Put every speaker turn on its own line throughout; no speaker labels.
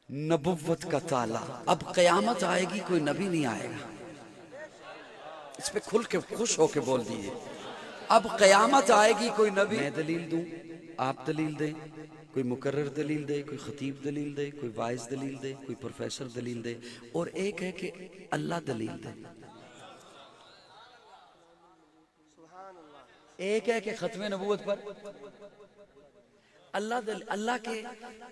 नबुव्वत का ताला। अब कयामत आएगी, कोई नबी नहीं आएगा। इस पे खुल के खुश होके बोल दीजिए, अब कयामत आएगी, कोई नबी। मैं दलील दूं, आप दलील दें, कोई मुकर्रर दलील दे, कोई खतीब दलील दे, कोई वाइज दलील दे, कोई प्रोफेसर दलील दे, और एक है कि अल्लाह दलील दे। एक है कि खत्म नबूवत पर अल्लाह के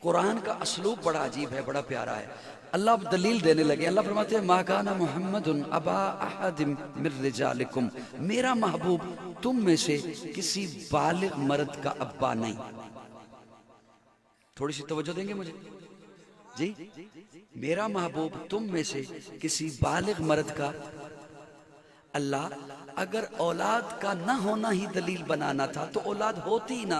कुरान का असलूब बड़ा अजीब है, बड़ा प्यारा है। अल्लाह दलील देने लगे। अल्लाह फरमाते हैं, मा काना मुहम्मदुन अबा अहदिम मिर रिजालिकुम, मेरा महबूब तुम में से किसी बालिग मर्द का अब्बा नहीं। थोड़ी सी तवज्जो देंगे मुझे जी? मेरा महबूब तुम में से किसी बालिग मर्द का। अल्लाह अगर औलाद का ना होना ही दलील बनाना था तो औलाद होती ही ना।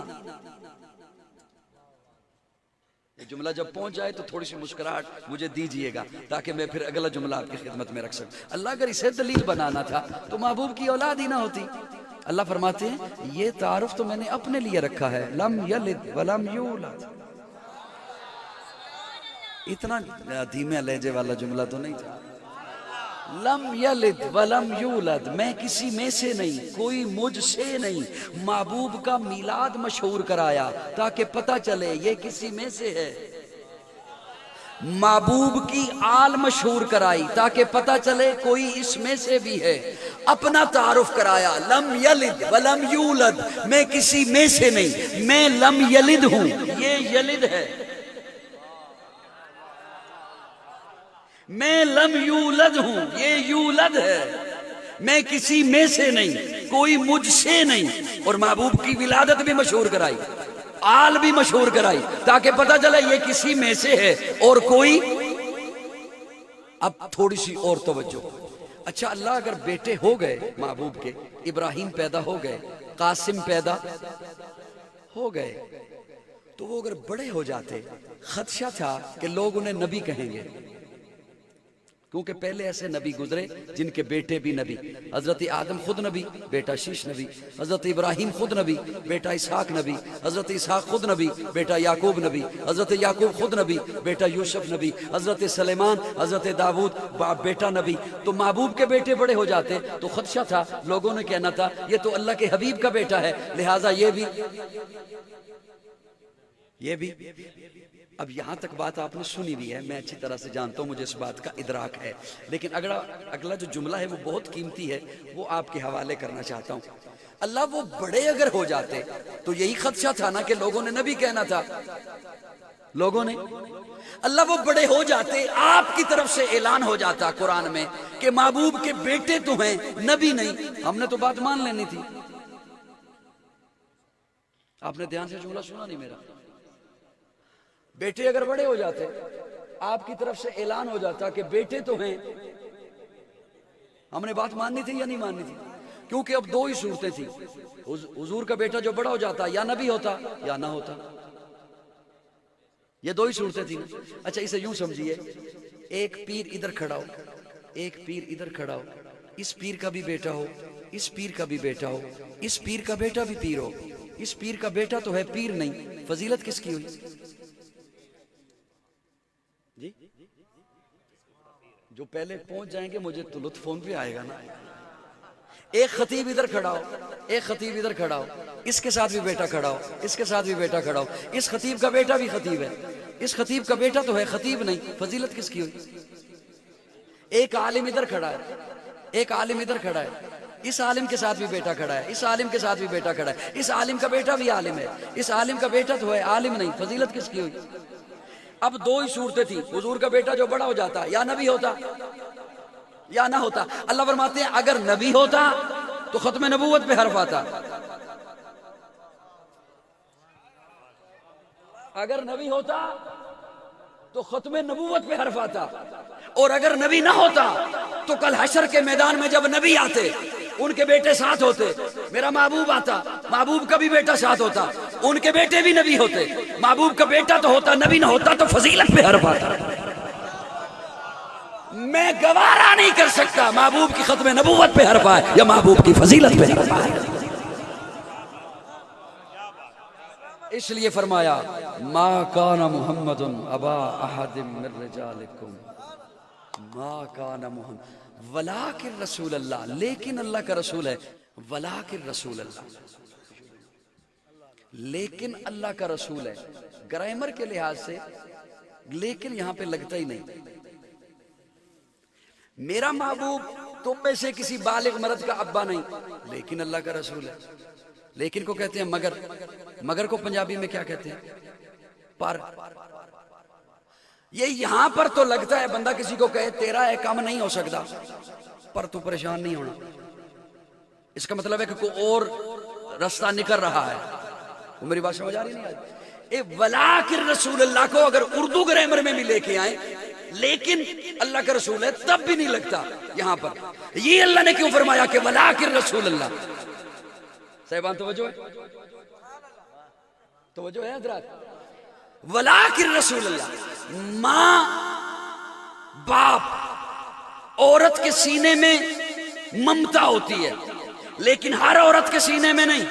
ये जुमला जब पहुंच जाए तो थोड़ी सी मुस्कुराहट मुझे दीजिएगा, ताकि मैं फिर अगला जुमला आपकी खिदमत में रख सकूं। अल्लाह अगर इसे दलील बनाना था तो महबूब की औलाद ही ना होती। अल्लाह फरमाते हैं, ये तारुफ तो मैंने अपने लिए रखा है, लम यलिद वलम यूलद। इतना धीमे लहजे वाला जुमला तो नहीं था। लम यलिद वलम यूलद, मैं किसी में से नहीं, कोई मुझसे नहीं। महबूब का मिलाद मशहूर कराया ताकि पता चले ये किसी में से है। महबूब की आल मशहूर कराई ताकि पता चले कोई इसमें से भी है। अपना तारुफ कराया, लम यलिद वलम यूलद, मैं किसी में से नहीं, मैं लम यलिद हूं, ये यलिद है। मैं लम यूलद हूं, ये यूलद है। मैं किसी में से नहीं, कोई मुझसे नहीं। और महबूब की विलादत भी मशहूर कराई, आल भी मशहूर कराई ताकि पता चले ये किसी में से है और कोई। अब थोड़ी सी और तवज्जो। अच्छा, अल्लाह अगर बेटे हो गए महबूब के, इब्राहिम पैदा हो गए, कासिम पैदा हो गए, तो वो अगर बड़े हो जाते, खदशा था कि लोग उन्हें नबी कहेंगे, क्योंकि पहले ऐसे नबी गुजरे जिनके बेटे भी नबी। हजरत आदम खुद नबी, बेटा शीश नबी। हजरत इब्राहिम खुद नबी, बेटा इसहाक नबी। हजरत इसहाक खुद नबी, बेटा याकूब नबी। हजरत याकूब खुद नबी, बेटा यूसुफ नबी। हजरत सलेमान, हजरत दाऊद बेटा नबी। तो महबूब के बेटे बड़े हो जाते तो खदशा था, लोगों ने कहना था ये तो अल्लाह के हबीब का बेटा है, लिहाजा ये भी। अब यहां तक बात आपने सुनी भी है, मैं अच्छी तरह से जानता हूं, मुझे इस बात का इदराक है। लेकिन अगला जो जुमला है वो बहुत कीमती है, वो आपके हवाले करना चाहता हूं। अल्लाह वो बड़े अगर हो जाते तो यही खदशा था ना कि लोगों ने नबी कहना था। लोगों ने, अल्लाह वो बड़े हो जाते, आपकी तरफ से ऐलान हो जाता कुरान में कि महबूब के बेटे तो हैं, नबी नहीं। हमने तो बात मान लेनी थी। आपने ध्यान से जुमला सुना नहीं मेरा? बेटे अगर बड़े हो जाते, आपकी तरफ से ऐलान हो जाता कि बेटे तो हैं, हमने बात माननी थी या नहीं माननी थी? क्योंकि अब दो ही सूरतें थी। हुजूर का बेटा जो बड़ा हो जाता या नबी होता या ना होता, ये दो ही सूरतें थी। अच्छा, इसे यूं समझिए, एक पीर इधर खड़ा हो, एक पीर इधर खड़ा हो, इस पीर का भी बेटा हो, इस पीर का भी बेटा हो, इस पीर का बेटा भी पीर हो। इस पीर का बेटा तो है, पीर नहीं, फजीलत किसकी हुई जी? जो पहले पहुंच जाएंगे, मुझे तो लुत्फ फोन पे आएगा ना। एक खतीब इधर खड़ा हो, एक खतीब इधर खड़ा हो, इसके साथ भी बेटा खड़ा हो, इसके साथ भी बेटा खड़ा हो, इस खतीब का बेटा भी खतीब है, इस खतीब का बेटा तो है, खतीब नहीं, फजीलत किसकी हुई? एक आलिम इधर खड़ा है, एक आलिम इधर खड़ा है, इस आलिम के साथ भी बेटा खड़ा है, इस आलिम के साथ भी बेटा खड़ा है, इस आलिम का बेटा भी आलिम है, इस आलिम का बेटा तो है, आलिम नहीं, फजीलत किसकी हुई? अब दो ही सूरतें थी। हुजूर का बेटा जो बड़ा हो जाता या नबी होता या ना होता। अल्लाह फरमाते हैं, अगर नबी होता तो खत्म नबूवत पे हर्फ आता। अगर नबी होता तो खत्म नबूवत पे हर्फ आता। और अगर नबी ना होता तो कल हशर के मैदान में जब नबी आते, उनके बेटे साथ होते, मेरा महबूब आता, महबूब का भी बेटा साथ होता, उनके बेटे भी नबी होते, महबूब का बेटा तो होता, नबी ना होता तो फजीलत पे हर्फ आता। मैं गवारा नहीं कर सकता महबूब की खत्म नबूवत पे हर्फ आए या महबूब की फजीलत पे हर्फ आए। इसलिए फरमाया मा काना मुहम्मदुन अबा अहदिम मिर रिजालिकुम, मा काना मुहम्मद वलाकिन रसूल अल्लाह, लेकिन अल्लाह का रसूल है। वलाकिन रसूल अल्लाह, लेकिन अल्लाह का रसूल है। ग्रामर के लिहाज से लेकिन यहां पे लगता ही नहीं। मेरा महबूब तुम में से किसी बालिग मर्द का अब्बा नहीं, लेकिन अल्लाह का रसूल है। लेकिन को कहते हैं मगर, मगर को पंजाबी में क्या कहते हैं? पर। ये यहां पर तो लगता है बंदा किसी को कहे तेरा है काम नहीं हो सकता, पर तू परेशान नहीं होना, इसका मतलब है कि कोई और रास्ता निकल रहा है। वो मेरी बात समझ आ रही नहीं आज? ए वलाकिन रसूल अल्लाह को अगर उर्दू ग्रामर में भी लेके आए, लेकिन अल्लाह का रसूल है, तब भी नहीं लगता यहां पर। ये अल्लाह ने क्यों फरमाया कि वलाकिन रसूल अल्लाह? साहिबान तवज्जो है, तवज्जो है हज़रात। वलाकिन रसूल अल्लाह, मां बाप औरत के सीने में ममता होती है, लेकिन हर औरत के सीने में नहीं,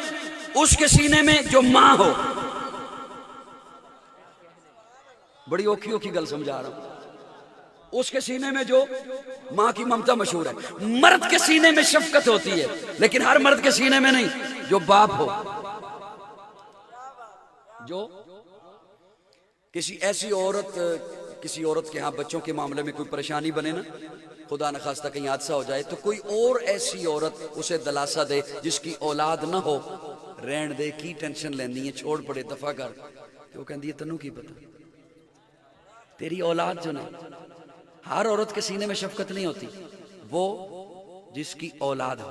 उसके सीने में जो मां हो। बड़ी औखी औखी गल समझा रहा हूं। उसके सीने में जो मां की ममता मशहूर है। मर्द के सीने में शफकत होती है, लेकिन हर मर्द के सीने में नहीं, जो बाप हो। जो किसी ऐसी औरत, किसी औरत के यहां बच्चों के मामले में कोई परेशानी बने ना, खुदा न खास्ता कहीं हादसा हो जाए, तो कोई और ऐसी औरत उसे दिलासा दे जिसकी औलाद ना हो, रहन दे की टेंशन लेनी है, छोड़ पड़े, दफा कर। तो वो कहती है तन्नू की पता, तेरी औलाद जो नहीं। हर औरत के सीने में शफकत नहीं होती, वो जिसकी औलाद हो,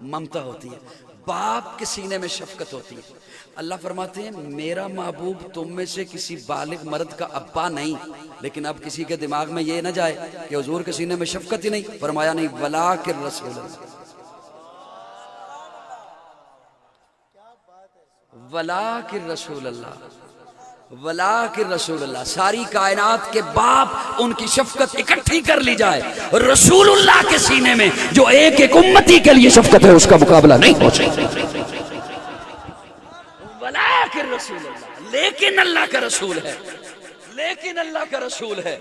ममता होती है। बाप के सीने में शफकत होती है। अल्लाह फरमाते हैं मेरा महबूब तुम में से किसी बालिग मर्द का अब्बा नहीं, लेकिन अब किसी के दिमाग में ये ना जाए कि हुजूर के सीने में शफकत ही नहीं। फरमाया नहीं, वलाकिन रसूल अल्लाह, वलाकिन रसूल अल्लाह, वलाकिन रसूल अल्लाह। सारी कायनात के बाप उनकी शफकत इकट्ठी कर ली जाए, रसूलुल्लाह के सीने में जो एक एक उम्मती के लिए शफकत है, उसका मुकाबला नहीं हो सकता। वलाकिन रसूल अल्लाह, लेकिन अल्लाह का रसूल है, लेकिन अल्लाह का रसूल है।